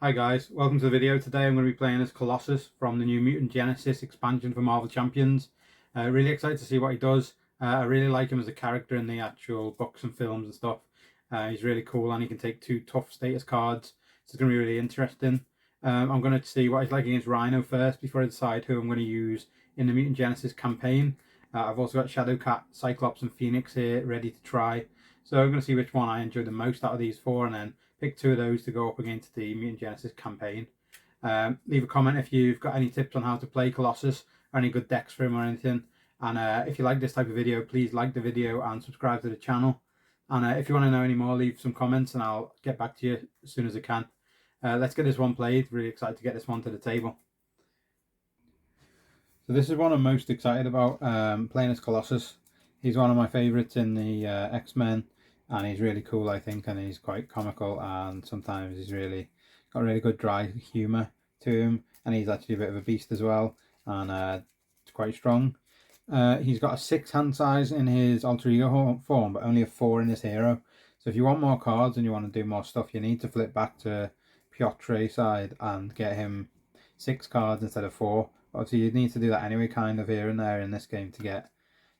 Hi guys, welcome to the video. Today I'm going to be playing as Colossus from the New Mutant Genesis expansion for Marvel Champions. Really excited to see what he does. I really like him as a character in the actual books and films and stuff. He's really cool and he can take two tough status cards, so it's going to be really interesting. I'm going to see what he's like against Rhino first before I decide who I'm going to use in the Mutant Genesis campaign. I've also got Shadowcat, Cyclops and Phoenix here ready to try. So I'm going to see which one I enjoy the most out of these four and then pick two of those to go up against the Mutant Genesis campaign. Leave a comment if you've got any tips on how to play Colossus or any good decks for him or anything. And if you like this type of video, please like the video and subscribe to the channel. And if you want to know any more, leave some comments and I'll get back to you as soon as I can. Let's get this one played. Really excited to get this one to the table. So this is one I'm most excited about, playing as Colossus. He's one of my favourites in the X-Men, and he's really cool, I think, and he's quite comical, and sometimes he's really got really good dry humour to him, and he's actually a bit of a beast as well, and it's quite strong. He's got a 6 hand size in his alter ego form, but only a 4 in his hero. So if you want more cards and you want to do more stuff, you need to flip back to Piotr side and get him 6 cards instead of 4. Obviously, you'd need to do that anyway, kind of here and there in this game to get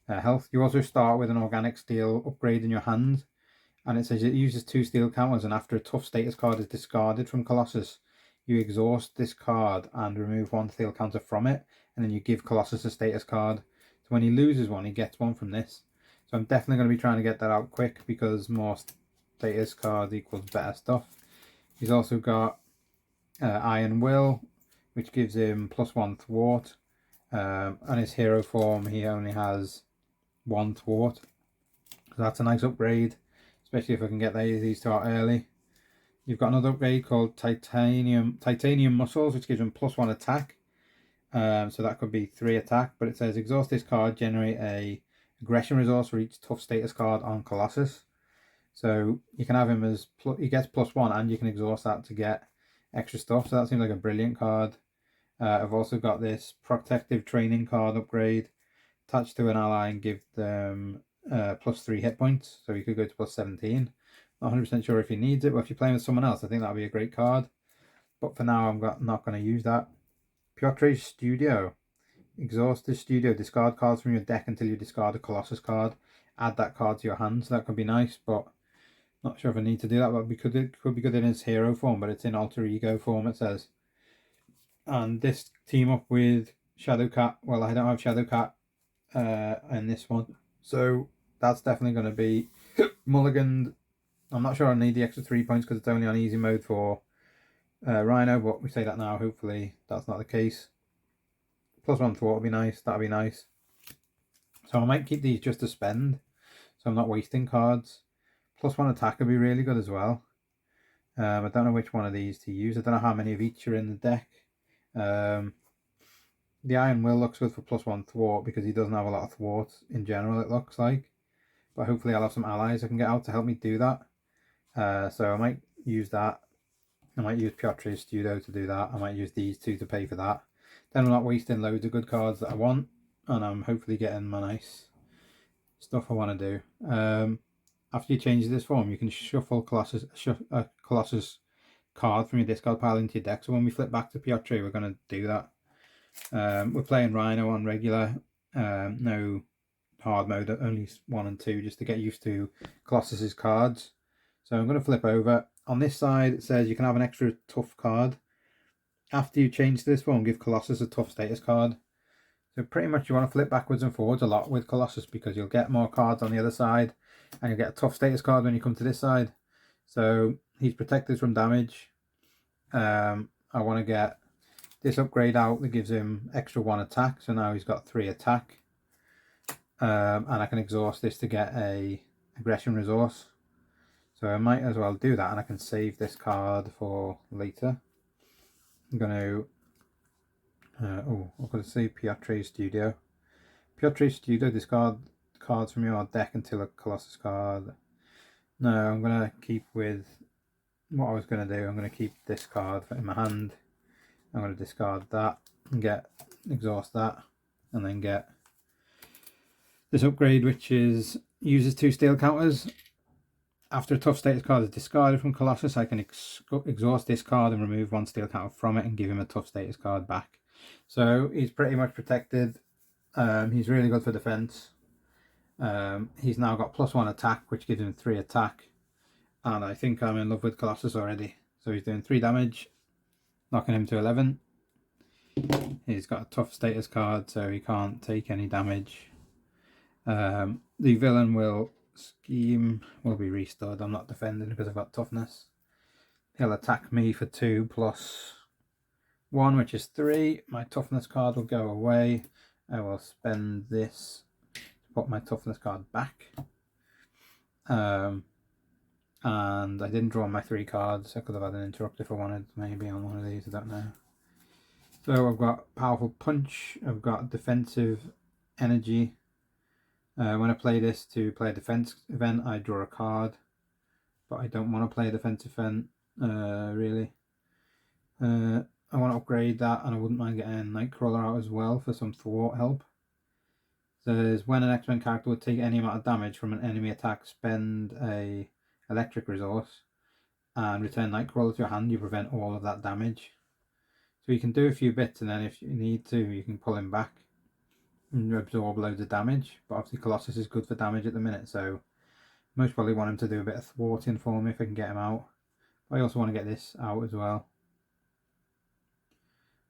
health. You also start with an organic steel upgrade in your hand, and it says it uses 2 steel counters, and after a tough status card is discarded from Colossus, you exhaust this card and remove 1 steel counter from it, and then you give Colossus a status card. So when he loses one, he gets one from this. So I'm definitely going to be trying to get that out quick because more status cards equals better stuff. He's also got Iron Will, which gives him +1 thwart. And his hero form, he only has 1 thwart. So that's a nice upgrade, especially if I can get these two out early. You've got another upgrade called Titanium Muscles, which gives him +1 attack. So that could be 3 attack, but it says exhaust this card, generate a aggression resource for each tough status card on Colossus. So you can have him as, he gets +1 and you can exhaust that to get extra stuff. So that seems like a brilliant card. I've also got this protective training card upgrade attached to an ally and give them +3 hit points. So you could go to +17. Not 100% sure if he needs it, but if you're playing with someone else, I think that would be a great card. But for now, I'm not going to use that. Piotr's Studio. Exhaust this studio. Discard cards from your deck until you discard a Colossus card. Add that card to your hand. So that could be nice, but not sure if I need to do that. But it could be good in his hero form, but it's in alter ego form, it says. And this team up with Shadowcat. Well, I don't have Shadowcat in this one, so that's definitely going to be mulliganed. I'm not sure I need the extra 3 points because it's only on easy mode for Rhino, but we say that now. Hopefully that's not the case. +1 thwart would be nice. That'd be nice. So I might keep these just to spend, so I'm not wasting cards. +1 attack would be really good as well. I don't know which one of these to use. I don't know how many of each are in the deck. The Iron Will looks good for +1 thwart because he doesn't have a lot of thwarts in general, it looks like. But hopefully I'll have some allies I can get out to help me do that. So I might use that. I might use Piotr's Studio to do that. I might use these two to pay for that. Then I'm not wasting loads of good cards that I want. And I'm hopefully getting my nice stuff I want to do. After you change this form, you can shuffle Colossus card from your discard pile into your deck. So when we flip back to Piotr, we're going to do that. We're playing Rhino on regular, no hard mode, only 1 and 2, just to get used to Colossus's cards. So I'm going to flip over. On this side, it says you can have an extra tough card. After you change this form, give Colossus a tough status card. So pretty much you want to flip backwards and forwards a lot with Colossus because you'll get more cards on the other side and you'll get a tough status card when you come to this side. So he's protected from damage. I want to get this upgrade out that gives him extra 1 attack. So now he's got 3 attack. And I can exhaust this to get a aggression resource. So I might as well do that, and I can save this card for later. I'm going to I'm going to say Piotr's Studio. Piotr's Studio, discard cards from your deck until a Colossus card. No, I'm going to keep with what I was going to do. I'm going to keep this card in my hand. I'm going to discard that and exhaust that, and then get this upgrade, which uses 2 steel counters. After a tough status card is discarded from Colossus, I can exhaust this card and remove one steel counter from it and give him a tough status card back. So he's pretty much protected. He's really good for defense. He's now got +1 attack, which gives him 3 attack. And I think I'm in love with Colossus already. So he's doing 3 damage, knocking him to 11. He's got a tough status card, so he can't take any damage. The villain will be restored. I'm not defending because I've got toughness. He'll attack me for 2 + 1, which is 3. My toughness card will go away. I will spend this to put my toughness card back. And I didn't draw my 3 cards. I could have had an interrupt if I wanted, maybe on one of these, I don't know. So I've got powerful punch, I've got defensive energy. When I play this to play a defense event, I draw a card, but I don't want to play a defense event, really. I want to upgrade that, and I wouldn't mind getting Nightcrawler out as well for some thwart help. Says when an X-Men character would take any amount of damage from an enemy attack, spend a electric resource and return Nightcrawler to your hand, you prevent all of that damage. So you can do a few bits, and then if you need to, you can pull him back and absorb loads of damage. But obviously Colossus is good for damage at the minute, so most probably want him to do a bit of thwarting for me if I can get him out. But I also want to get this out as well.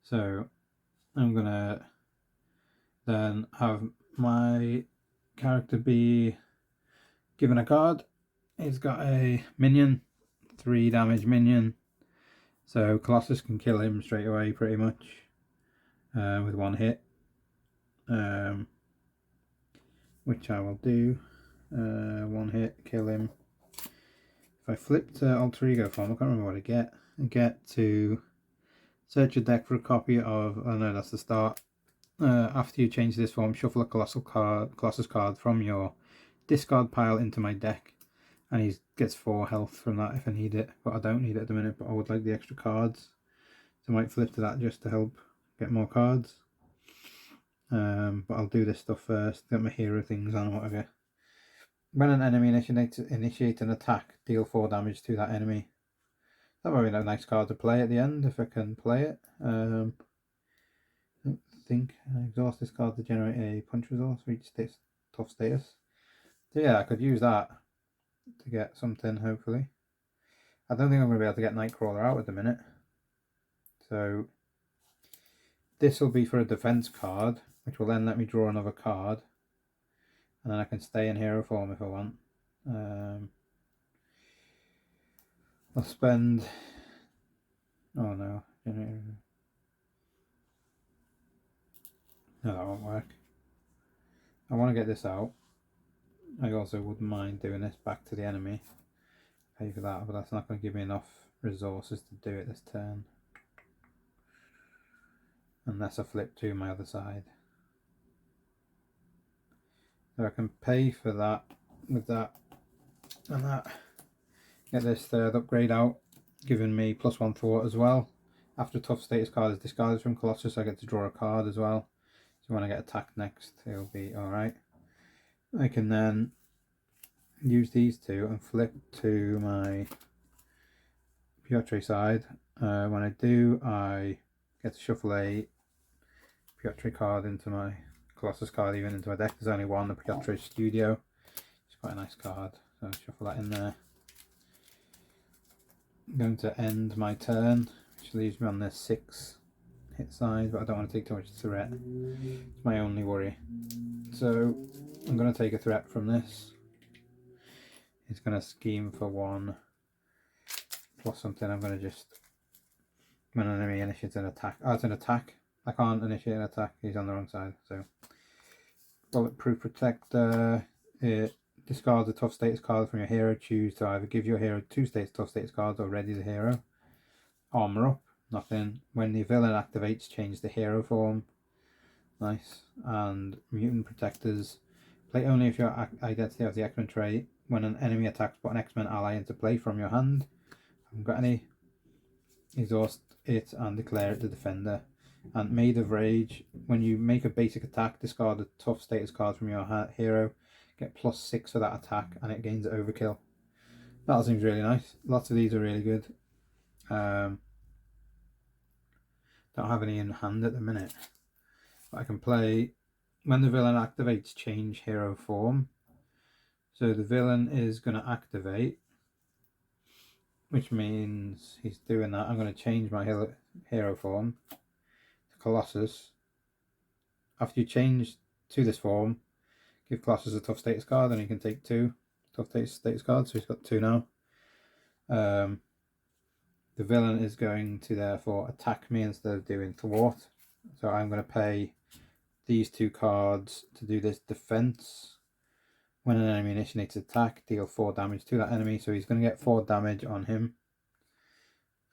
So I'm gonna then have my character be given a card. He's got a minion, 3 damage minion. So Colossus can kill him straight away pretty much with 1 hit. Which I will do. 1 hit, kill him. If I flip to alter ego form, I can't remember what I get. I get to search your deck for a copy of, oh no, that's the start. After you change this form, shuffle a Colossus card from your discard pile into my deck. And he gets 4 health from that if I need it. But I don't need it at the minute, but I would like the extra cards. So I might flip to that just to help get more cards. But I'll do this stuff first, get my hero things on or whatever. When an enemy initiates an attack, deal 4 damage to that enemy. That might be a nice card to play at the end if I can play it. I think I exhaust this card to generate a punch resource, reach tough status. So yeah, I could use that to get something, hopefully. I don't think I'm going to be able to get Nightcrawler out at the minute. So this will be for a defense card, which will then let me draw another card. And then I can stay in hero form if I want. I'll spend... Oh no. No, that won't work. I want to get this out. I also wouldn't mind doing this back to the enemy. Pay for that, but that's not going to give me enough resources to do it this turn. Unless I flip to my other side. So I can pay for that with that and that. Get this third upgrade out, giving me +1 thwart as well. After a tough status card is discarded from Colossus, I get to draw a card as well. So when I get attacked next, it'll be alright. I can then use these two and flip to my Piotr side. When I do, I get to shuffle a Piotr card into my Colossus card, even into my deck. There's only one, the Piotr Studio. It's quite a nice card, so I'll shuffle that in there. I'm going to end my turn, which leaves me on the 6 hit side, but I don't want to take too much threat. It's my only worry. So I'm going to take a threat from this. It's going to scheme for 1 plus something. I'm going to just, when an enemy initiates an attack, oh, it's an attack. I can't initiate an attack, he's on the wrong side. So bulletproof protector, it discards a tough status card from your hero. Choose to either give your hero 2 tough status cards or ready the hero. Armor up, nothing. When the villain activates, change the hero form. Nice. And mutant protectors, play only if your identity of the X-Men trait. When an enemy attacks, put an X-Men ally into play from your hand. I haven't got any. Exhaust it and declare it the defender. And Maid of Rage, when you make a basic attack, discard a tough status card from your hero, get +6 for that attack, and it gains overkill. That seems really nice. Lots of these are really good. Don't have any in hand at the minute. But I can play when the villain activates change hero form. So the villain is going to activate, which means he's doing that. I'm going to change my hero form to Colossus. After you change to this form, give Colossus a tough status card, and he can take 2 tough status cards, so he's got 2 now. The villain is going to therefore attack me instead of doing thwart. So I'm going to pay these 2 cards to do this defense. When an enemy initiates attack, deal 4 damage to that enemy. So he's going to get 4 damage on him.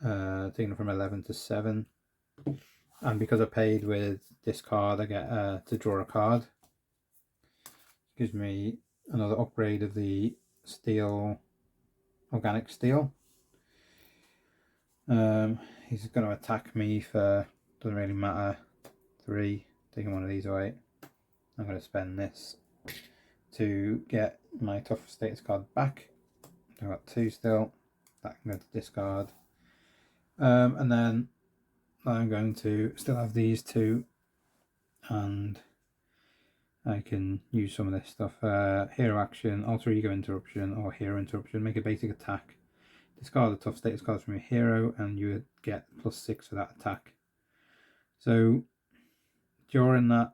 Taking it from 11 to 7. And because I paid with this card, I get to draw a card. Gives me another upgrade of the steel, organic steel. He's going to attack me for, doesn't really matter, 3, taking one of these away. I'm going to spend this to get my tough status card back. I've got 2 still, that can go to discard. And then I'm going to still have these 2, and I can use some of this stuff. Hero action, alter ego interruption, or hero interruption. Make a basic attack. Discard the tough status cards from your hero, and you would get +6 for that attack. So during that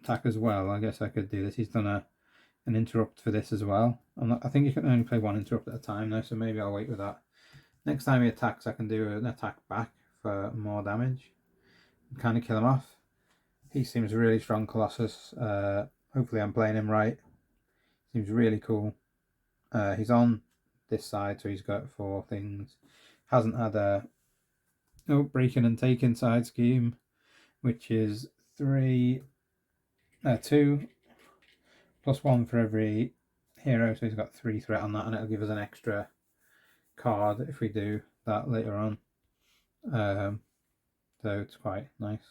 attack as well, I guess I could do this. He's done an interrupt for this as well. I think you can only play 1 interrupt at a time now, so maybe I'll wait with that. Next time he attacks, I can do an attack back for more damage. Kind of kill him off. He seems really strong, Colossus. Hopefully I'm playing him right. Seems really cool. He's on this side, so he's got 4 things. Hasn't had a breaking and taking side scheme, which is 2 +1 for every hero, so he's got 3 threat on that, and it'll give us an extra card if we do that later on. So it's quite nice.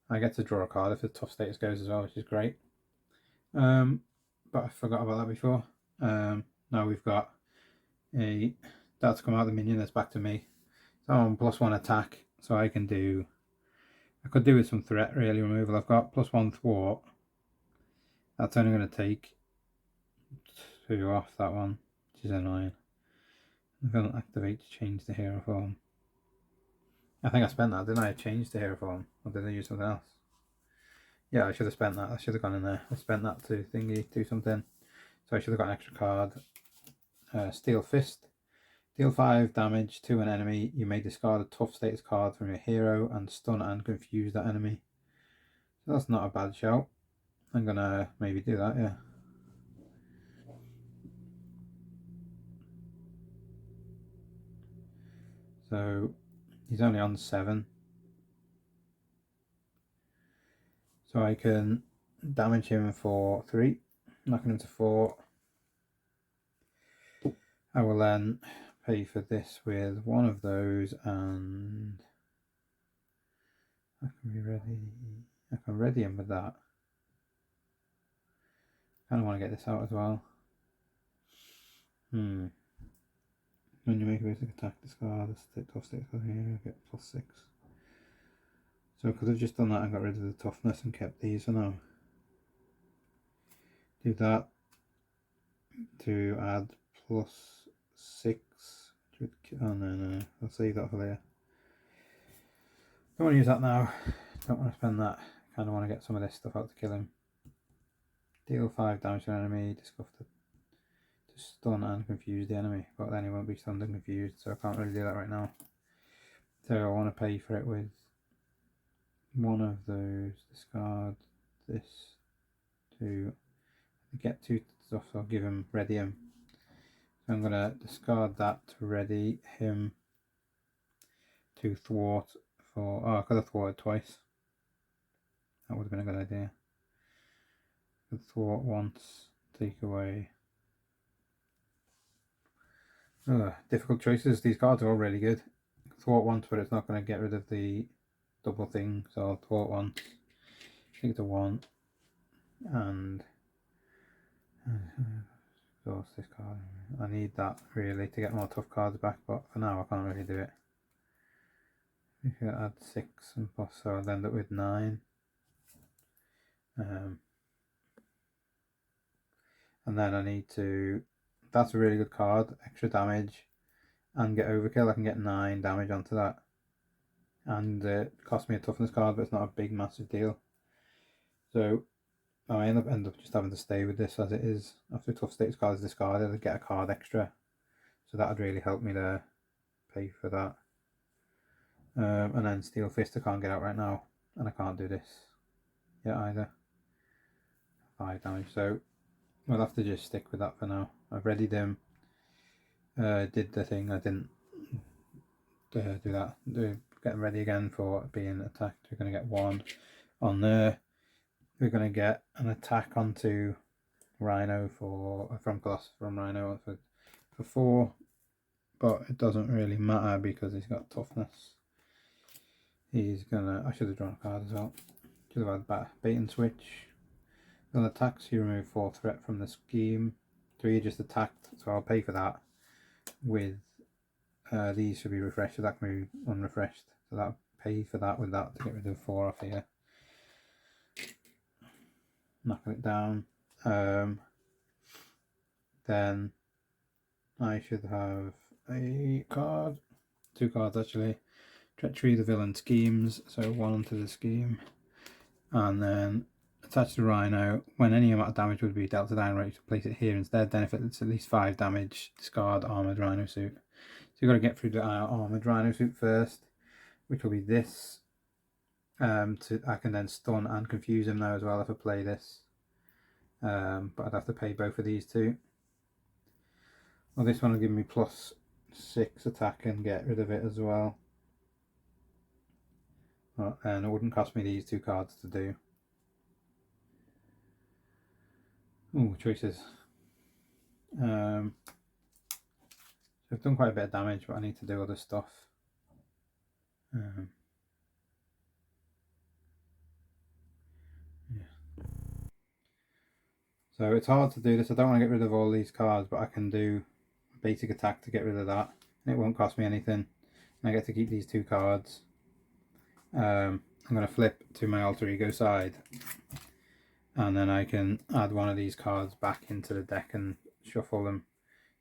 I get to draw a card if the tough status goes as well, which is great. But I forgot about that before. Now we've got that's come out the minion, that's back to me. So I'm on +1 attack, so I could do with some threat really removal. I've got +1 thwart. That's only going to take 2 off that one, which is annoying. I'm going to activate to change the hero form. I think I spent that, didn't I? Change the hero form, or did I use something else? Yeah, I should have spent that. I should have gone in there. I spent that to do something. So I should have got an extra card. Steel Fist. Deal 5 damage to an enemy. You may discard a tough status card from your hero and stun and confuse that enemy. So that's not a bad shout. I'm gonna maybe do that, yeah. So he's only on 7. So I can damage him for 3, knocking him to 4. I will then pay for this with 1 of those, and I can ready him with that. Kind of want to get this out as well. When you make a basic attack, discard the tough status card here, get +6. So I could have just done that and got rid of the toughness and kept these for now. Do that to add +6. Oh no, I'll save that for later. Don't want to use that now. Don't want to spend that. Kind of want to get some of this stuff out to kill him. Deal 5 damage to an enemy. Discuss to stun and confuse the enemy, but then he won't be stunned and confused, so I can't really do that right now. So I want to pay for it with 1 of those. Discard this to get 2 stuff, so I'll give him ready him. So I'm going to discard that to ready him to thwart for... Oh, I could have thwarted twice. That would have been a good idea. Could thwart once, take away. Difficult choices. These cards are all really good. Thwart once, but it's not going to get rid of the double thing, so I'll thwart once, take it to 1, and Exhaust this card. I need that really to get more tough cards back, but for now I can't really do it. If you add 6 and plus, so I'll end up with 9. And then I need to, that's a really good card, extra damage and get overkill. I can get 9 damage onto that, and it costs me a toughness card, but it's not a big massive deal. So I end up just having to stay with this as it is. After a tough status card is discarded, I get a card extra, so that would really help me to pay for that. And then Steel Fist I can't get out right now, and I can't do this yet either. 5 damage, so we'll have to just stick with that for now. I've readied him, did the thing, I didn't do that, getting ready again for being attacked. We're going to get 1 on there. We're going to get an attack onto Rhino from Colossus from Rhino for 4, but it doesn't really matter because he's got toughness. He's gonna, I should have drawn a card as well. Should have had bait and switch. On attacks, you remove 4 threat from the scheme. 3 just attacked, so I'll pay for that. With these should be refreshed, so that can be unrefreshed. So that'll pay for that with that to get rid of 4 off here. Knocking it down. Then I should have a card, 2 cards actually. Treachery, the villain schemes, so 1 onto the scheme, and then attach the Rhino. When any amount of damage would be dealt to Dino, you place it here instead. Then if it's at least 5 damage, discard Armoured Rhino suit. So you've got to get through the Armoured Rhino suit first, which will be this. I can then stun and confuse him now as well if I play this. But I'd have to pay both of these 2. Well, this one will give me +6 attack and get rid of it as well. And it wouldn't cost me these 2 cards to do. Ooh, choices. So I've done quite a bit of damage, but I need to do other stuff. Yeah. So it's hard to do this. I don't want to get rid of all these cards, but I can do a basic attack to get rid of that. And it won't cost me anything. And I get to keep these 2 cards. I'm going to flip to my alter ego side, and then I can add one of these cards back into the deck and shuffle them.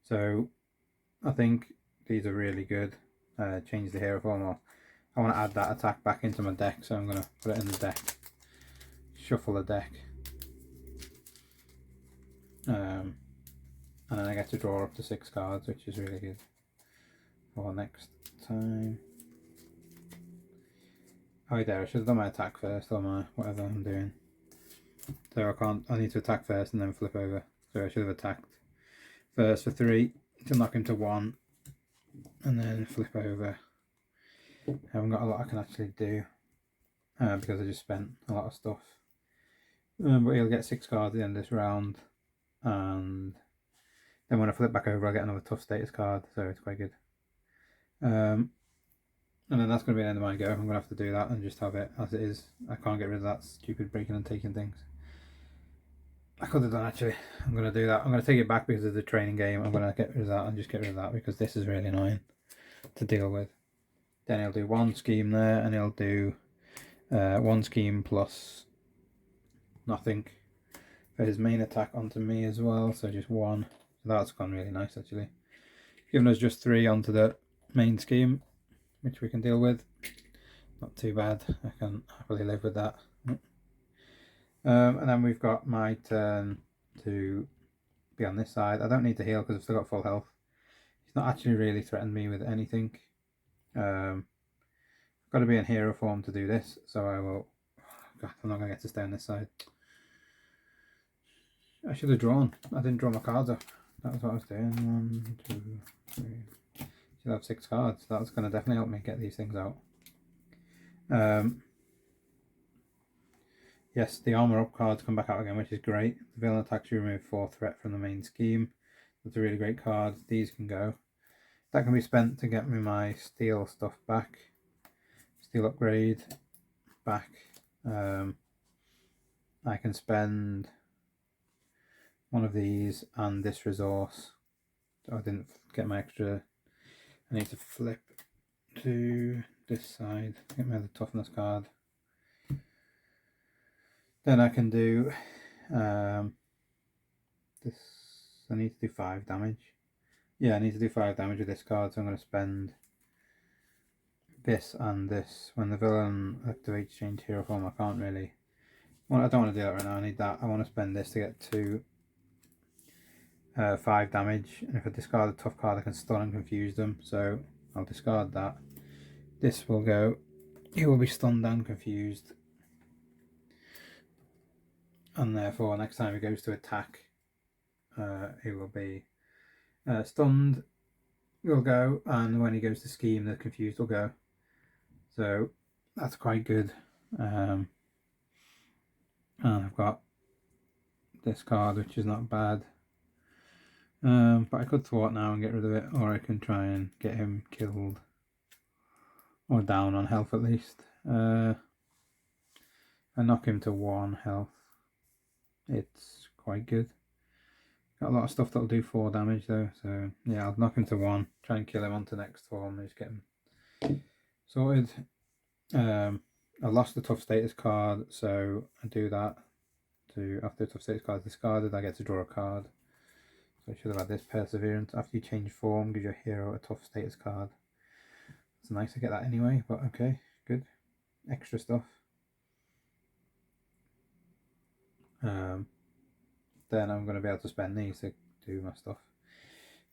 So I think these are really good. Change the hero form. I want to add that attack back into my deck, so I'm going to put it in the deck, shuffle the deck, and then I get to draw up to 6 cards, which is really good for next time. Oh there, I should have done my attack first, or my whatever I'm doing. So I need to attack first and then flip over. So I should have attacked first for 3 to knock him to 1, and then flip over. I haven't got a lot I can actually do because I just spent a lot of stuff. But he'll get 6 cards at the end of this round, and then when I flip back over I'll get another tough status card, so it's quite good. And then that's going to be the end of my go. I'm going to have to do that and just have it as it is. I can't get rid of that stupid breaking and taking things. I could have done actually. I'm going to do that. I'm going to take it back because of the training game. I'm going to get rid of that and just get rid of that because this is really annoying to deal with. Then he'll do 1 scheme there, and he'll do 1 scheme plus nothing for his main attack onto me as well. So just 1. So that's gone really nice actually. Giving us just 3 onto the main scheme, which we can deal with. Not too bad. I can happily live with that. And then we've got my turn to be on this side. I don't need to heal because I've still got full health. He's not actually really threatened me with anything. I've got to be in hero form to do this, so I will. God, I'm not going to get to stay on this side. I should have drawn. I didn't draw my cards up. That was what I was doing. 1, 2, 3. Should have 6 cards. That's going to definitely help me get these things out. Yes, the armor up cards come back out again, which is great. The villain attacks, you remove 4 threat from the main scheme. That's a really great card. These can go. That can be spent to get me my steel stuff back. Steel upgrade back. I can spend one of these and this resource. So I didn't get my extra. I need to flip to this side, get my other toughness card. Then I can do this. I need to do 5 damage. Yeah, I need to do 5 damage with this card, so I'm going to spend this and this. When the villain activates change hero form, I can't really. Well, I don't want to do that right now. I need that. I want to spend this to get to 5 damage, and if I discard a tough card I can stun and confuse them, so I'll discard that. This will go, he will be stunned and confused, and therefore next time he goes to attack he will be stunned, will go, and when he goes to scheme the confused will go. So that's quite good. And I've got this card which is not bad. But I could thwart now and get rid of it, or I can try and get him killed or down on health at least. I knock him to 1 health. It's quite good. Got a lot of stuff that'll do 4 damage though, so yeah, I'll knock him to 1, try and kill him onto next form and just get him sorted. I lost the tough status card, so I do that. After the tough status card is discarded, I get to draw a card. So I should have had this perseverance. After you change form, gives your hero a tough status card. It's nice to get that anyway, but okay, good. Extra stuff. Then I'm going to be able to spend these to do my stuff.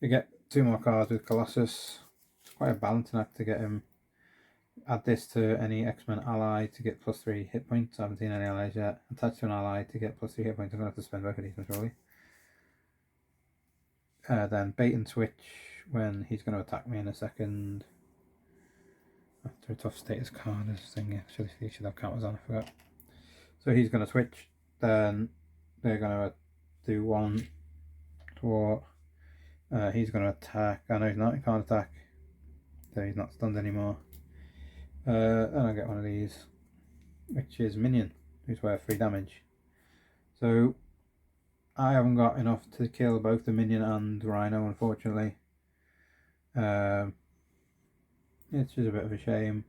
You get 2 more cards with Colossus. It's quite a balancing act to get him. Add this to any X-Men ally to get +3 hit points. I haven't seen any allies yet. Attach to an ally to get +3 hit points. I'm going to have to spend both of these probably. Then bait and switch when he's going to attack me in a second. After a tough status card is thing. He should have counters on, I forgot. So he's going to switch. Then they're going to do 1 thwart. He's going to attack. I know he's not. He can't attack. So he's not stunned anymore. Then I get one of these, which is Minion, who's worth 3 damage. So I haven't got enough to kill both the Minion and Rhino, unfortunately. It's just a bit of a shame.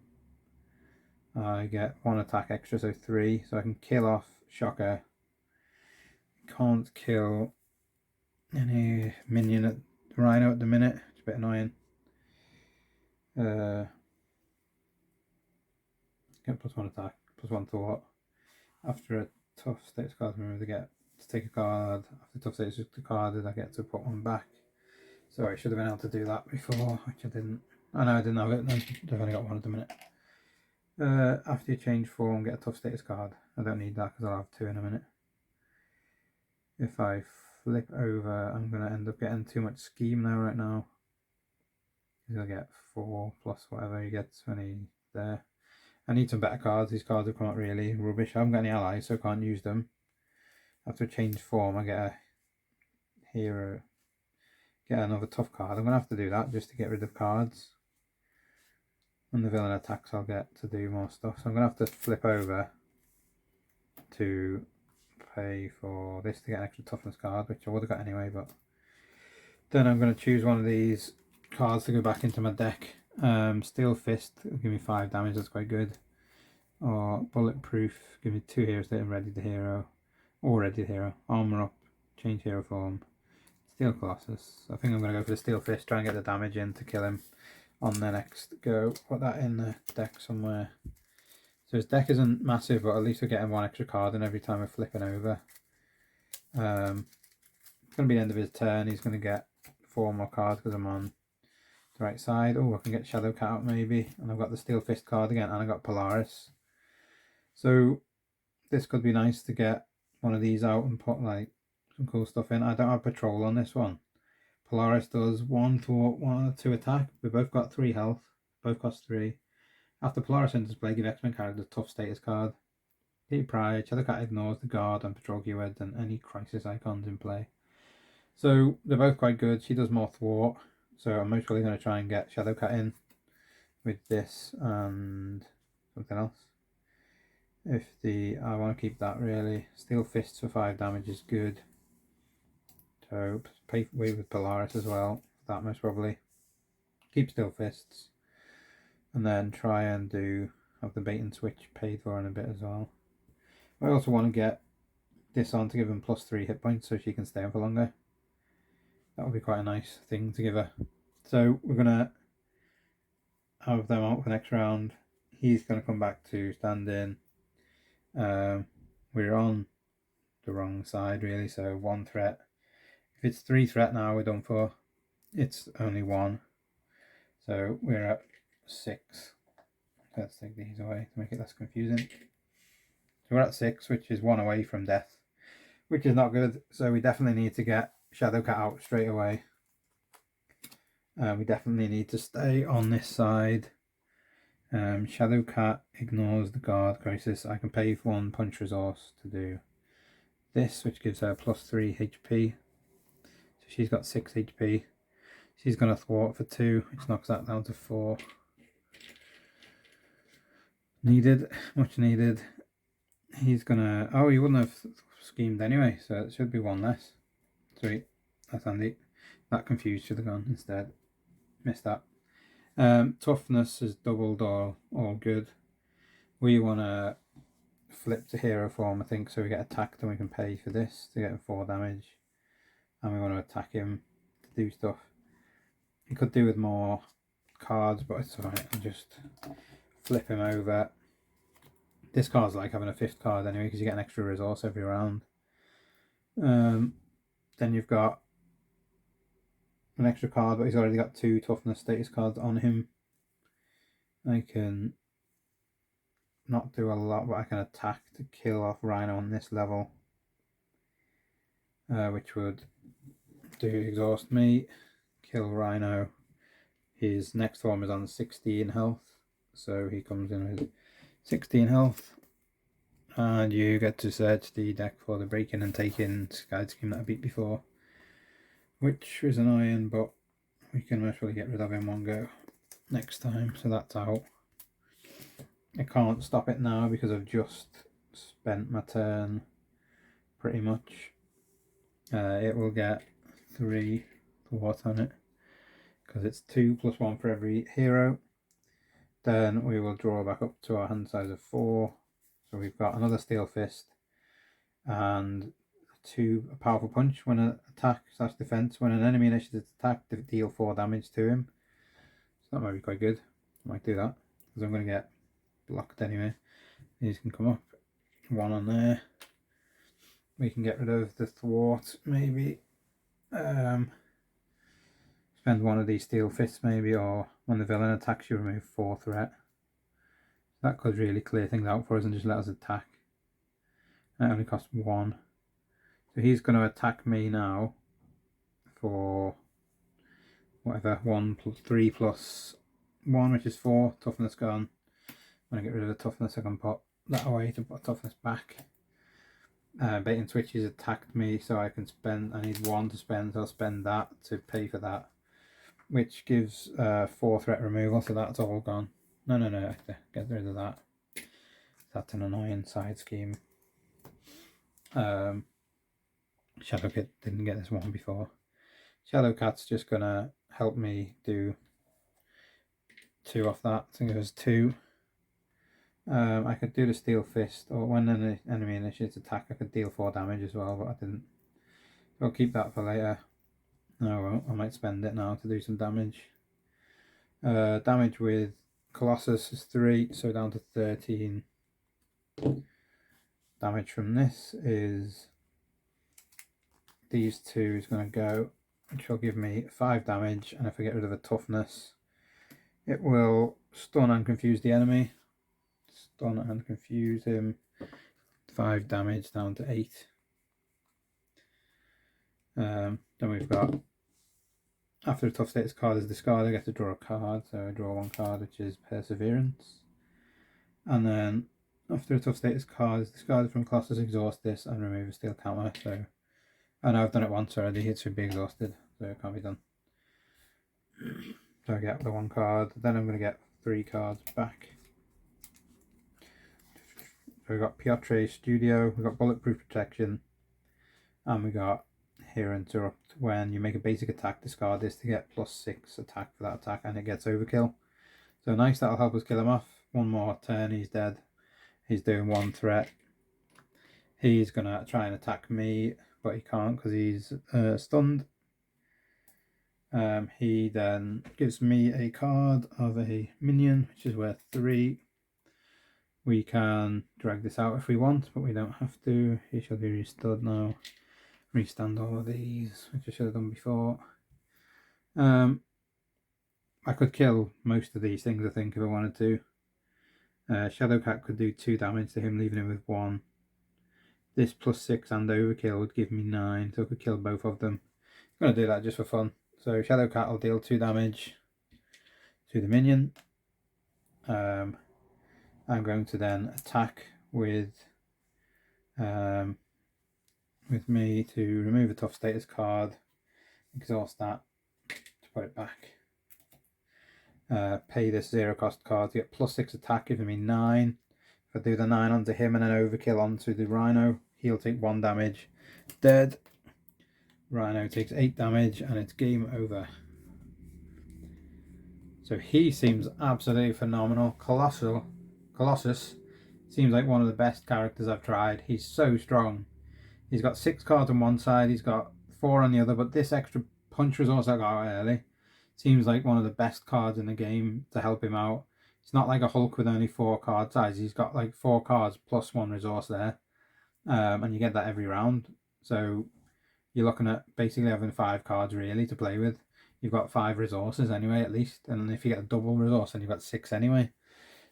I get 1 attack extra, so 3, so I can kill off Shocker. Can't kill any Minion at Rhino at the minute. It's a bit annoying. Get +1 attack, +1 thwart. After a tough status card, remember to get to take a card. After tough status card, I get to put 1 back. So I should have been able to do that before, which I didn't. I know I didn't have it, then I've only got 1 at the minute. After you change form, get a tough status card. I don't need that because I'll have 2 in a minute. If I flip over, I'm going to end up getting too much scheme now right now. He's going to get 4 plus whatever he gets when he's there. I need some better cards. These cards have come out really rubbish. I haven't got any allies, so I can't use them. After a change form, I get a hero, get another tough card. I'm going to have to do that just to get rid of cards. When the villain attacks, I'll get to do more stuff. So I'm going to have to flip over to pay for this to get an extra toughness card, which I would have got anyway, but then I'm going to choose one of these cards to go back into my deck. Steel Fist will give me 5 damage, that's quite good. Or Bulletproof, give me 2 heroes that are ready to hero. Or ready to hero. Armor Up, change hero form. Steel Colossus. I think I'm going to go for the Steel Fist, try and get the damage in to kill him on the next go. Put that in the deck somewhere. So his deck isn't massive, but at least we're getting 1 extra card in every time we're flipping over. It's going to be the end of his turn. He's going to get 4 more cards because I'm on the right side. Oh, I can get Shadow Cat out maybe. And I've got the Steel Fist card again, and I got Polaris. So this could be nice to get one of these out and put like some cool stuff in. I don't have Patrol on this one. Polaris does 1 thwart, 1 or 2 attack. We both got 3 health. Both cost 3. After Polaris enters play, give X-Men character a tough status card. Hit Pride, Shadow Cat ignores the guard and patrol keywords and any crisis icons in play. So they're both quite good. She does more thwart, so I'm most probably going to try and get Shadow Cat in with this and something else. I want to keep that really. Steel Fists for 5 damage is good. So pay with Polaris as well, that most probably. Keep still fists. And then try and have the bait and switch paid for in a bit as well. I also want to get this on to give him +3 hit points so she can stay on for longer. That would be quite a nice thing to give her. So we're going to have them out for the next round. He's going to come back to stand in. We're on the wrong side really, so 1 threat. If it's 3 threat now, we're done for. It's only 1. So we're at 6. Let's take these away to make it less confusing. So we're at 6, which is 1 away from death, which is not good. So we definitely need to get Shadowcat out straight away. We definitely need to stay on this side. Shadowcat ignores the guard crisis. I can pay for 1 punch resource to do this, which gives her +3 HP. So she's got 6 HP. She's going to thwart for 2, which knocks that down to 4. Needed, much needed. He's gonna, oh, he wouldn't have schemed anyway, so it should be 1 less. Sweet, that's handy. That confused should have gone instead. Missed that. Toughness is doubled, all good. We want to flip to hero form, I think, so we get attacked and we can pay for this to get 4 damage. And we want to attack him to do stuff. He could do with more cards, but it's alright. I'll just flip him over. This card's like having a 5th card anyway, because you get an extra resource every round. Then you've got an extra card, but he's already got 2 toughness status cards on him. I can not do a lot, but I can attack to kill off Rhino on this level, which would exhaust me, kill Rhino. His next form is on 16 health, so he comes in with 16 health, and you get to search the deck for the break-in and take-in guide scheme that I beat before, which is annoying, but we can most probably get rid of him one go next time. So that's out. I can't stop it now because I've just spent my turn pretty much. It will get 3 thwart on it because it's 2 + 1 for every hero. Then we will draw back up to our hand size of 4. So we've got another Steel Fist and a powerful punch when an attack / defense. When an enemy initiates attack, deal 4 damage to him. So that might be quite good. I might do that because I'm going to get blocked anyway. These can come up. 1 on there. We can get rid of the thwart maybe. Spend 1 of these Steel Fists maybe, or when the villain attacks you remove 4 threat. That could really clear things out for us and just let us attack. That only costs 1. So he's going to attack me now for whatever, 3 + 1, which is 4. Toughness gone. When I get rid of the toughness, I can put that away to put toughness back. Bait and switches attacked me, so I need 1 to spend, so I'll spend that to pay for that, which gives 4 threat removal, so that's all gone. No, I have to get rid of that. That's an annoying side scheme. Shadowcat didn't get this one before. Shadowcat's just gonna help me do 2 off that. I think it was 2. I could do the Steel Fist, or when an enemy initiates attack I could deal 4 damage as well, but I didn't. I'll keep that for later. No, I won't. I might spend it now to do some damage. Damage with Colossus is 3, so down to 13. Damage from this is these 2 is going to go, which will give me 5 damage, and if I get rid of a toughness, it will stun and confuse the enemy. Stun and confuse him. 5 damage down to 8. Then we've got, after a tough status card is discarded, I get to draw a card, so I draw 1 card, which is Perseverance. And then after a tough status card is discarded from Colossus, exhaust this and remove a steel counter. So I know I've done it once already, it should be exhausted, so it can't be done. So I get the 1 card, then I'm going to get 3 cards back. So we've got Piotr Studio, we've got Bulletproof Protection, and we got Hero Interrupt. When you make a basic attack, discard this to get +6 attack for that attack, and it gets overkill. So nice, that'll help us kill him off. One more turn, he's dead. He's doing one threat. He's gonna try and attack me, but he can't because he's stunned. He then gives me a card of a minion, which is worth 3. We can drag this out if we want, but we don't have to. He shall be restored now. Restand all of these, which I should have done before. I could kill most of these things, I think, if I wanted to. Shadowcat could do 2 damage to him, leaving him with 1. This +6 and overkill would give me 9, so I could kill both of them. I'm going to do that just for fun. So Shadowcat will deal 2 damage to the minion. I'm going to then attack with me to remove a tough status card, exhaust that to put it back. Pay this 0 cost card to get +6 attack, giving me 9. If I do the 9 onto him and then overkill onto the Rhino, he'll take 1 damage. Dead. Rhino takes 8 damage and it's game over. So he seems absolutely phenomenal. Colossus seems like one of the best characters I've tried. He's so strong. He's got 6 cards on one side, he's got 4 on the other, but this extra punch resource I got early seems like one of the best cards in the game to help him out. It's not like a Hulk with only 4 card size. He's got like 4 cards plus 1 resource there. And you get that every round. So you're looking at basically having 5 cards really to play with. You've got 5 resources anyway, at least. And if you get a double resource, then you've got 6 anyway.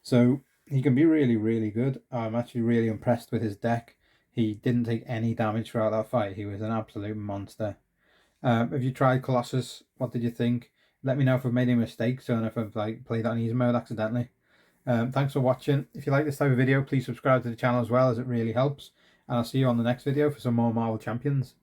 So he can be really, really good. I'm actually really impressed with his deck. He didn't take any damage throughout that fight. He was an absolute monster. Have you tried Colossus? What did you think? Let me know if I've made any mistakes or if I've played that on easy mode accidentally. Thanks for watching. If you like this type of video, please subscribe to the channel as well, as it really helps. And I'll see you on the next video for some more Marvel Champions.